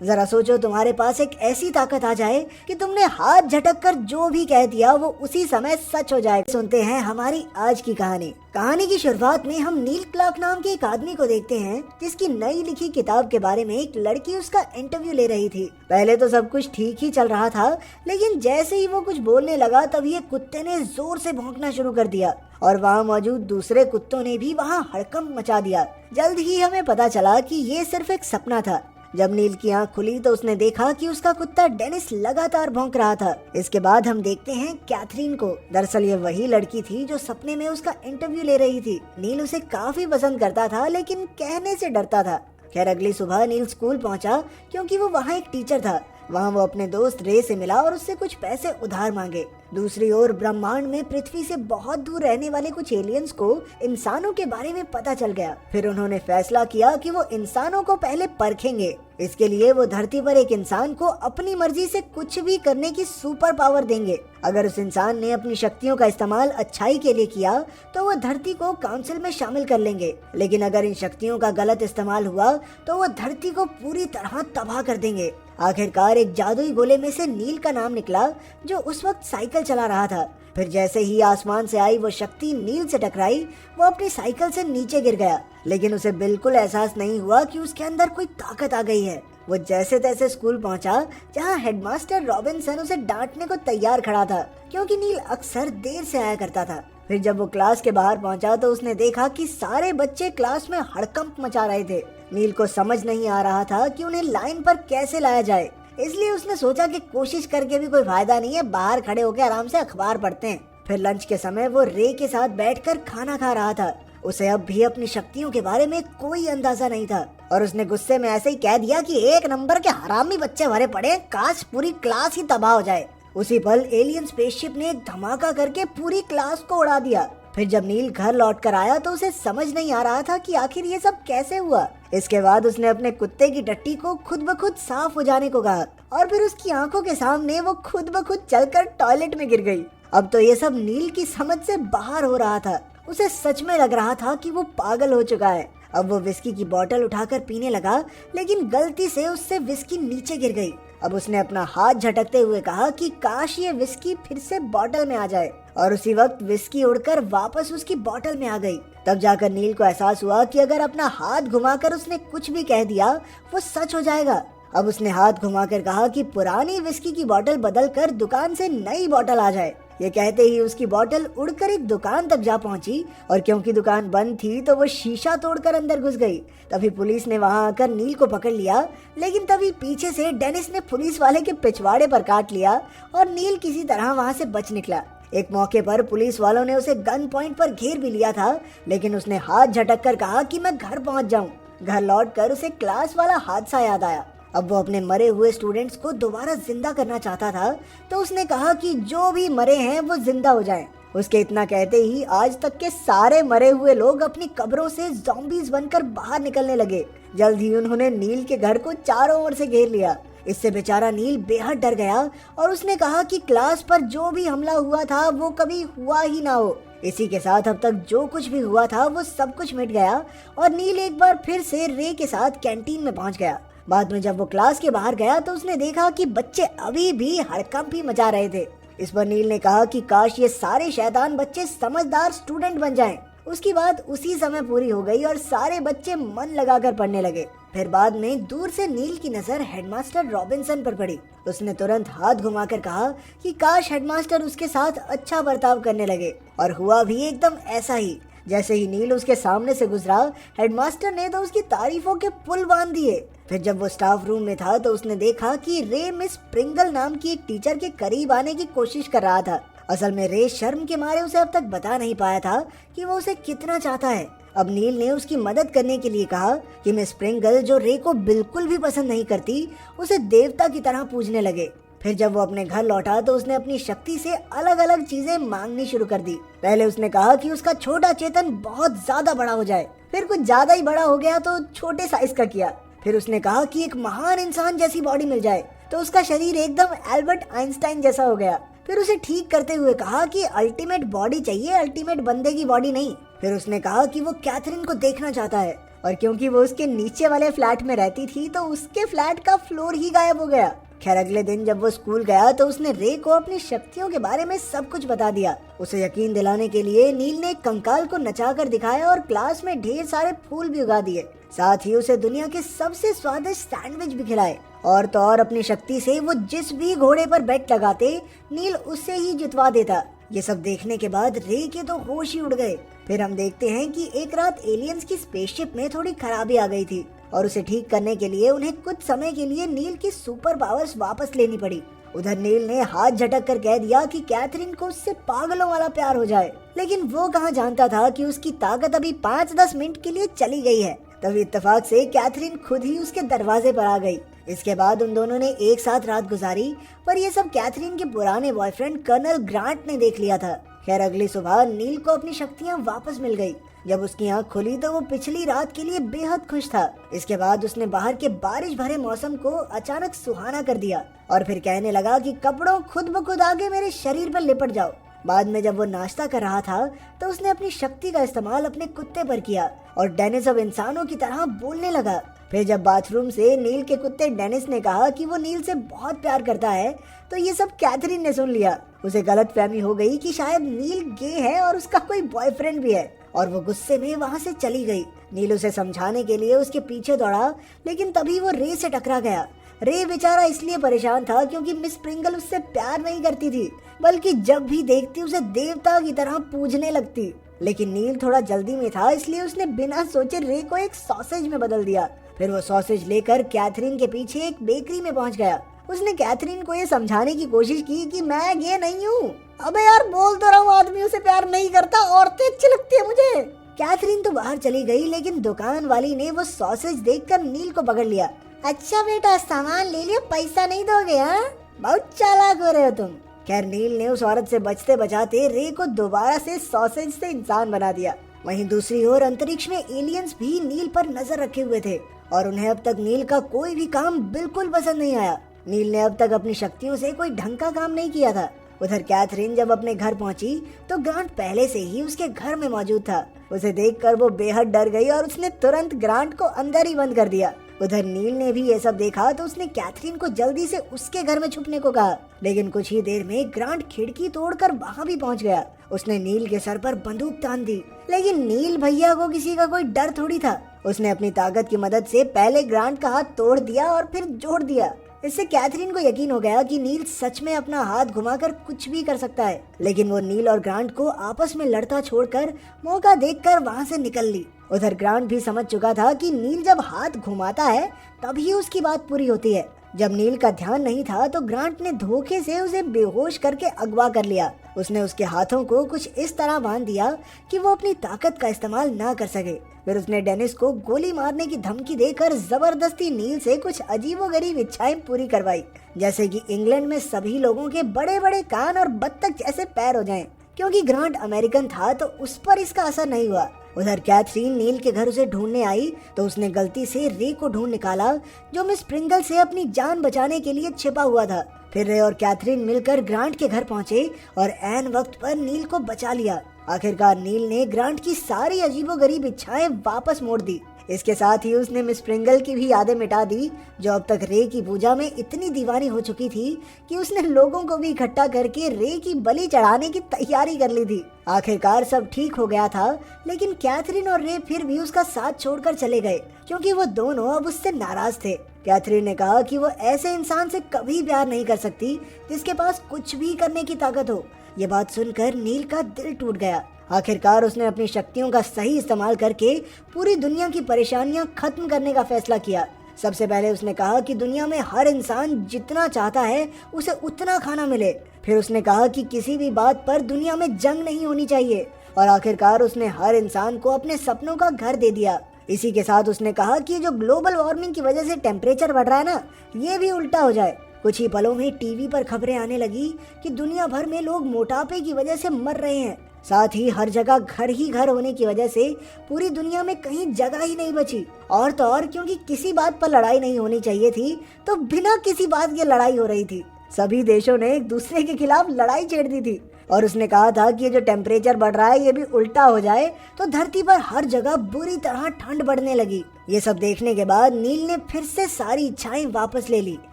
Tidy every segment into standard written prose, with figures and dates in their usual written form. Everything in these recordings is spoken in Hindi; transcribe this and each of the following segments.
जरा सोचो तुम्हारे पास एक ऐसी ताकत आ जाए कि तुमने हाथ झटक कर जो भी कह दिया वो उसी समय सच हो जाए। सुनते हैं हमारी आज की कहानी की शुरुआत में हम नील क्लार्क नाम के एक आदमी को देखते हैं जिसकी नई लिखी किताब के बारे में एक लड़की उसका इंटरव्यू ले रही थी। पहले तो सब कुछ ठीक ही चल रहा था, लेकिन जैसे ही वो कुछ बोलने लगा तभी एक कुत्ते ने जोर से भौंकना शुरू कर दिया और वहाँ मौजूद दूसरे कुत्तों ने भी वहाँ हड़कंप मचा दिया। जल्द ही हमें पता चला कि ये सिर्फ एक सपना था। जब नील की आंख खुली तो उसने देखा कि उसका कुत्ता डेनिस लगातार भौंक रहा था। इसके बाद हम देखते हैं कैथरीन को। दरअसल ये वही लड़की थी जो सपने में उसका इंटरव्यू ले रही थी। नील उसे काफी पसंद करता था, लेकिन कहने से डरता था। खैर अगली सुबह नील स्कूल पहुंचा क्योंकि वो वहाँ एक टीचर था। वहाँ वो अपने दोस्त रे से मिला और उससे कुछ पैसे उधार मांगे। दूसरी ओर ब्रह्मांड में पृथ्वी से बहुत दूर रहने वाले कुछ एलियंस को इंसानों के बारे में पता चल गया। फिर उन्होंने फैसला किया कि वो इंसानों को पहले परखेंगे। इसके लिए वो धरती पर एक इंसान को अपनी मर्जी से कुछ भी करने की सुपर पावर देंगे। अगर उस इंसान ने अपनी शक्तियों का इस्तेमाल अच्छाई के लिए किया तो वो धरती को काउंसिल में शामिल कर लेंगे, लेकिन अगर इन शक्तियों का गलत इस्तेमाल हुआ तो वो धरती को पूरी तरह तबाह कर देंगे। आखिरकार एक जादुई गोले में से नील का नाम निकला जो उस वक्त साइकिल चला रहा था। फिर जैसे ही आसमान से आई वो शक्ति नील से टकराई, वो अपनी साइकिल से नीचे गिर गया, लेकिन उसे बिल्कुल एहसास नहीं हुआ कि उसके अंदर कोई ताकत आ गई है। वो जैसे तैसे स्कूल पहुंचा, जहां हेडमास्टर रॉबिन्सन उसे डांटने को तैयार खड़ा था क्योंकि नील अक्सर देर से आया करता था। फिर जब वो क्लास के बाहर पहुंचा तो उसने देखा कि सारे बच्चे क्लास में हड़कंप मचा रहे थे। नील को समझ नहीं आ रहा था कि उन्हें लाइन पर कैसे लाया जाए, इसलिए उसने सोचा कि कोशिश करके भी कोई फायदा नहीं है, बाहर खड़े होकर आराम से अखबार पढ़ते हैं। फिर लंच के समय वो रे के साथ बैठकर खाना खा रहा था। उसे अब भी अपनी शक्तियों के बारे में कोई अंदाजा नहीं था और उसने गुस्से में ऐसे ही कह दिया कि एक नंबर के हरामी बच्चे भरे पड़े, काश पूरी क्लास ही तबाह हो जाए। उसी पल एलियन स्पेसशिप ने एक धमाका करके पूरी क्लास को उड़ा दिया। फिर जब नील घर लौट कर आया तो उसे समझ नहीं आ रहा था कि आखिर ये सब कैसे हुआ। इसके बाद उसने अपने कुत्ते की टट्टी को खुद ब खुद साफ हो जाने को कहा और फिर उसकी आंखों के सामने वो खुद ब खुद चलकर टॉयलेट में गिर गई। अब तो ये सब नील की समझ से बाहर हो रहा था। उसे सच में लग रहा था कि वो पागल हो चुका है। अब वो विस्की की बोतल उठाकर पीने लगा, लेकिन गलती से उससे विस्की नीचे गिर गई। अब उसने अपना हाथ झटकते हुए कहा कि काश ये विस्की फिर से बोतल में आ जाए, और उसी वक्त विस्की उड़कर वापस उसकी बोतल में आ गई। तब जाकर नील को एहसास हुआ कि अगर अपना हाथ घुमाकर उसने कुछ भी कह दिया वो सच हो जाएगा। अब उसने हाथ घुमाकर कहा कि पुरानी विस्की की बोतल बदलकर दुकान से नई बोतल आ जाए। ये कहते ही उसकी बोतल उड़कर एक दुकान तक जा पहुंची और क्योंकि दुकान बंद थी तो वो शीशा तोड़कर अंदर घुस गई। तभी पुलिस ने वहां आकर नील को पकड़ लिया, लेकिन तभी पीछे से डेनिस ने पुलिस वाले के पिछवाड़े पर काट लिया और नील किसी तरह वहां से बच निकला। एक मौके पर पुलिस वालों ने उसे गन पॉइंट पर घेर भी लिया था, लेकिन उसने हाथ झटक कर कहा कि मैं घर पहुंच जाऊं। घर लौटकर उसे क्लास वाला हादसा याद आया। अब वो अपने मरे हुए स्टूडेंट्स को दोबारा जिंदा करना चाहता था, तो उसने कहा कि जो भी मरे हैं वो जिंदा हो जाएं। उसके इतना कहते ही आज तक के सारे मरे हुए लोग अपनी कब्रों से ज़ॉम्बीज बनकर बाहर निकलने लगे। जल्द ही उन्होंने नील के घर को चारों ओर से घेर लिया। इससे बेचारा नील बेहद डर गया और उसने कहा कि क्लास पर जो भी हमला हुआ था वो कभी हुआ ही ना हो। इसी के साथ अब तक जो कुछ भी हुआ था वो सब कुछ मिट गया और नील एक बार फिर से रे के साथ कैंटीन में पहुंच गया। बाद में जब वो क्लास के बाहर गया तो उसने देखा कि बच्चे अभी भी हड़कंप ही मचा रहे थे। इस पर नील ने कहा कि काश ये सारे शैतान बच्चे समझदार स्टूडेंट बन जाएं। उसकी बात उसी समय पूरी हो गई और सारे बच्चे मन लगाकर पढ़ने लगे। फिर बाद में दूर से नील की नजर हेडमास्टर रॉबिन्सन पर पड़ी। उसने तुरंत हाथ घुमाकर कहा कि काश हेडमास्टर उसके साथ अच्छा बर्ताव करने लगे, और हुआ भी एकदम ऐसा ही। जैसे ही नील उसके सामने से गुजरा, हेडमास्टर ने तो उसकी तारीफों के पुल बांध दिए। फिर जब वो स्टाफ रूम में था तो उसने देखा कि रे मिस प्रिंगल नाम की एक टीचर के करीब आने की कोशिश कर रहा था। असल में रे शर्म के मारे उसे अब तक बता नहीं पाया था कि वो उसे कितना चाहता है। अब नील ने उसकी मदद करने के लिए कहा कि मिस प्रिंगल, जो रे को बिल्कुल भी पसंद नहीं करती, उसे देवता की तरह पूजने लगे। फिर जब वो अपने घर लौटा तो उसने अपनी शक्ति से अलग अलग चीजें मांगनी शुरू कर दी। पहले उसने कहा कि उसका छोटा चेतन बहुत ज्यादा बड़ा हो जाए, फिर कुछ ज्यादा ही बड़ा हो गया तो छोटे साइज का किया। फिर उसने कहा कि एक महान इंसान जैसी बॉडी मिल जाए, तो उसका शरीर एकदम एल्बर्ट आइंस्टाइन जैसा हो गया। फिर उसे ठीक करते हुए कहा कि अल्टीमेट बॉडी चाहिए, अल्टीमेट बंदे की बॉडी नहीं। फिर उसने कहा कि वो कैथरीन को देखना चाहता है, और क्योंकि वो उसके नीचे वाले फ्लैट में रहती थी तो उसके फ्लैट का फ्लोर ही गायब हो गया। खैर अगले दिन जब वो स्कूल गया तो उसने रे को अपनी शक्तियों के बारे में सब कुछ बता दिया। उसे यकीन दिलाने के लिए नील ने एक कंकाल को नचा कर दिखाया और क्लास में ढेर सारे फूल भी उगा दिए। साथ ही उसे दुनिया के सबसे स्वादिष्ट सैंडविच भी खिलाए। और तो और अपनी शक्ति से वो जिस भी घोड़े पर बेट लगाते नील उससे ही जितवा देता। ये सब देखने के बाद रे के तो होश ही उड़ गए। फिर हम देखते हैं कि एक रात एलियंस की स्पेसशिप में थोड़ी खराबी आ गई थी और उसे ठीक करने के लिए उन्हें कुछ समय के लिए नील की सुपर पावर्स वापस लेनी पड़ी। उधर नील ने हाथ झटक कर कह दिया कि कैथरीन को उससे पागलों वाला प्यार हो जाए, लेकिन वो कहाँ जानता था कि उसकी ताकत अभी 5-10 मिनट के लिए चली गई है। तभी इत्तेफाक से कैथरीन खुद ही उसके दरवाजे पर आ गई। इसके बाद उन दोनों ने एक साथ रात गुजारी, पर ये सब कैथरीन के पुराने बॉयफ्रेंड कर्नल ग्रांट ने देख लिया था। खैर अगली सुबह नील को अपनी शक्तियाँ वापस मिल गई। जब उसकी आँख खुली तो वो पिछली रात के लिए बेहद खुश था। इसके बाद उसने बाहर के बारिश भरे मौसम को अचानक सुहाना कर दिया और फिर कहने लगा कि कपड़ों खुद ब खुद आगे मेरे शरीर पर लिपट जाओ। बाद में जब वो नाश्ता कर रहा था तो उसने अपनी शक्ति का इस्तेमाल अपने कुत्ते पर किया और डेनिस अब इंसानों की तरह बोलने लगा। फिर जब बाथरूम से नील के कुत्ते डेनिस ने कहा कि वो नील से बहुत प्यार करता है तो ये सब कैथरीन ने सुन लिया। उसे गलतफहमी हो गई कि शायद नील गे है और उसका कोई बॉयफ्रेंड भी है और वो गुस्से में वहाँ से चली गई। नील उसे समझाने के लिए उसके पीछे दौड़ा, लेकिन तभी वो रे से टकरा गया। रे बेचारा इसलिए परेशान था क्योंकि मिस प्रिंगल उससे प्यार नहीं करती थी, बल्कि जब भी देखती उसे देवता की तरह पूजने लगती। लेकिन नील थोड़ा जल्दी में था, इसलिए उसने बिना सोचे रे को एक सॉसेज में बदल दिया। फिर वो सॉसेज लेकर कैथरीन के पीछे एक बेकरी में पहुंच गया। उसने कैथरीन को ये समझाने की कोशिश की कि मैं ये नहीं हूँ। अबे यार बोल तो रहा हूँ, आदमी उसे प्यार नहीं करता, औरतें अच्छी लगती है मुझे। कैथरीन तो बाहर चली गई, लेकिन दुकान वाली ने वो सॉसेज देखकर नील को पकड़ लिया। अच्छा बेटा सामान ले लिया, पैसा नहीं दोगे? हाँ, बहुत चालाक हो रहे हो तुम। खैर नील ने उस औरत से बचते बचाते रे को दोबारा से सॉसेज से इंसान बना दिया। वहीं दूसरी ओर अंतरिक्ष में एलियंस भी नील पर नजर रखे हुए थे और उन्हें अब तक नील का कोई भी काम बिल्कुल पसंद नहीं आया। नील ने अब तक अपनी शक्तियों से कोई ढंग का काम नहीं किया था। उधर कैथरीन जब अपने घर पहुंची तो ग्रांट पहले से ही उसके घर में मौजूद था। उसे देखकर वो बेहद डर गई और उसने तुरंत ग्रांट को अंदर ही बंद कर दिया। उधर नील ने भी ये सब देखा तो उसने कैथरीन को जल्दी से उसके घर में छुपने को कहा, लेकिन कुछ ही देर में ग्रांट खिड़की तोड़कर वहाँ भी पहुँच गया। उसने नील के सर पर बंदूक तान दी, लेकिन नील भैया को किसी का कोई डर थोड़ी था। उसने अपनी ताकत की मदद से पहले ग्रांट का हाथ तोड़ दिया और फिर जोड़ दिया। इससे कैथरीन को यकीन हो गया कि नील सच में अपना हाथ घुमाकर कुछ भी कर सकता है। लेकिन वो नील और ग्रांट को आपस में लड़ता छोड़कर मौका देखकर वहाँ से निकल ली। उधर ग्रांट भी समझ चुका था कि नील जब हाथ घुमाता है तभी उसकी बात पूरी होती है। जब नील का ध्यान नहीं था तो ग्रांट ने धोखे से उसे बेहोश करके अगवा कर लिया। उसने उसके हाथों को कुछ इस तरह बांध दिया कि वो अपनी ताकत का इस्तेमाल ना कर सके। फिर उसने डेनिस को गोली मारने की धमकी देकर जबरदस्ती नील से कुछ अजीबोगरीब इच्छाएं पूरी करवाई, जैसे कि इंग्लैंड में सभी लोगों के बड़े बड़े कान और बत्तख जैसे पैर हो जाएं। क्योंकि ग्रांट अमेरिकन था तो उस पर इसका असर नहीं हुआ। उधर कैथरीन नील के घर उसे ढूंढने आई तो उसने गलती से रे को ढूंढ निकाला, जो मिस प्रिंगल से अपनी जान बचाने के लिए छिपा हुआ था। फिर रे और कैथरीन मिलकर ग्रांट के घर पहुंचे और ऐन वक्त पर नील को बचा लिया। आखिरकार नील ने ग्रांट की सारी अजीबोगरीब इच्छाएं वापस मोड़ दी। इसके साथ ही उसने मिस प्रिंगल की भी यादें मिटा दी, जो अब तक रे की पूजा में इतनी दीवानी हो चुकी थी कि उसने लोगों को भी इकट्ठा करके रे की बलि चढ़ाने की तैयारी कर ली थी। आखिरकार सब ठीक हो गया था, लेकिन कैथरीन और रे फिर भी उसका साथ छोड़कर चले गए क्योंकि वो दोनों अब उससे नाराज थे। कैथरीन ने कहा कि वो ऐसे इंसान से कभी प्यार नहीं कर सकती जिसके पास कुछ भी करने की ताकत हो। ये बात सुनकर नील का दिल टूट गया। आखिरकार उसने अपनी शक्तियों का सही इस्तेमाल करके पूरी दुनिया की परेशानियां खत्म करने का फैसला किया। सबसे पहले उसने कहा कि दुनिया में हर इंसान जितना चाहता है उसे उतना खाना मिले। फिर उसने कहा कि किसी भी बात पर दुनिया में जंग नहीं होनी चाहिए और आखिरकार उसने हर इंसान को अपने सपनों का घर दे दिया। इसी के साथ उसने कहा कि जो ग्लोबल वार्मिंग की वजह से टेम्परेचर बढ़ रहा है ना, ये भी उल्टा हो जाए। कुछ ही पलों में टीवी पर खबरें आने लगी कि दुनिया भर में लोग मोटापे की वजह से मर रहे हैं। साथ ही हर जगह घर ही घर होने की वजह से पूरी दुनिया में कहीं जगह ही नहीं बची। और तो और क्योंकि किसी बात पर लड़ाई नहीं होनी चाहिए थी तो बिना किसी बात की लड़ाई हो रही थी। सभी देशों ने एक दूसरे के खिलाफ लड़ाई छेड़ दी थी और उसने कहा था कि ये जो टेम्परेचर बढ़ रहा है ये भी उल्टा हो जाए तो धरती पर हर जगह बुरी तरह ठंड बढ़ने लगी। ये सब देखने के बाद नील ने फिर से सारी इच्छाएं वापस ले ली,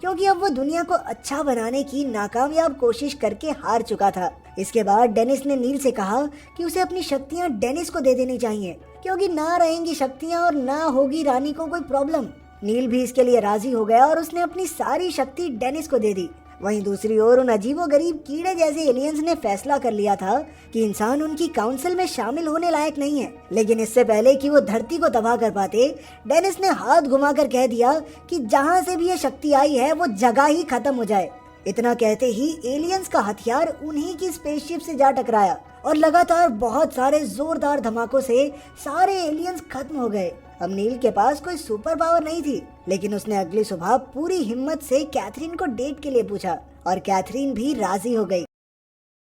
क्योंकि अब वो दुनिया को अच्छा बनाने की नाकामयाब कोशिश करके हार चुका था। इसके बाद डेनिस ने नील से कहा कि उसे अपनी शक्तियां डेनिस को दे देनी चाहिए, क्योंकि ना रहेंगी शक्तियां और ना होगी रानी को कोई प्रॉब्लम। नील भी इसके लिए राजी हो गया और उसने अपनी सारी शक्ति डेनिस को दे दी। वहीं दूसरी ओर उन अजीबोगरीब कीड़े जैसे एलियंस ने फैसला कर लिया था कि इंसान उनकी काउंसिल में शामिल होने लायक नहीं है। लेकिन इससे पहले कि वो धरती को तबाह कर पाते, डेनिस ने हाथ घुमाकर कह दिया कि जहां से भी ये शक्ति आई है वो जगह ही खत्म हो जाए। इतना कहते ही एलियंस का हथियार उन्हीं की स्पेसशिप से जा टकराया और लगातार बहुत सारे जोरदार धमाकों से सारे एलियंस खत्म हो गए। अब नील के पास कोई सुपर पावर नहीं थी, लेकिन उसने अगली सुबह पूरी हिम्मत से कैथरीन को डेट के लिए पूछा और कैथरीन भी राजी हो गई।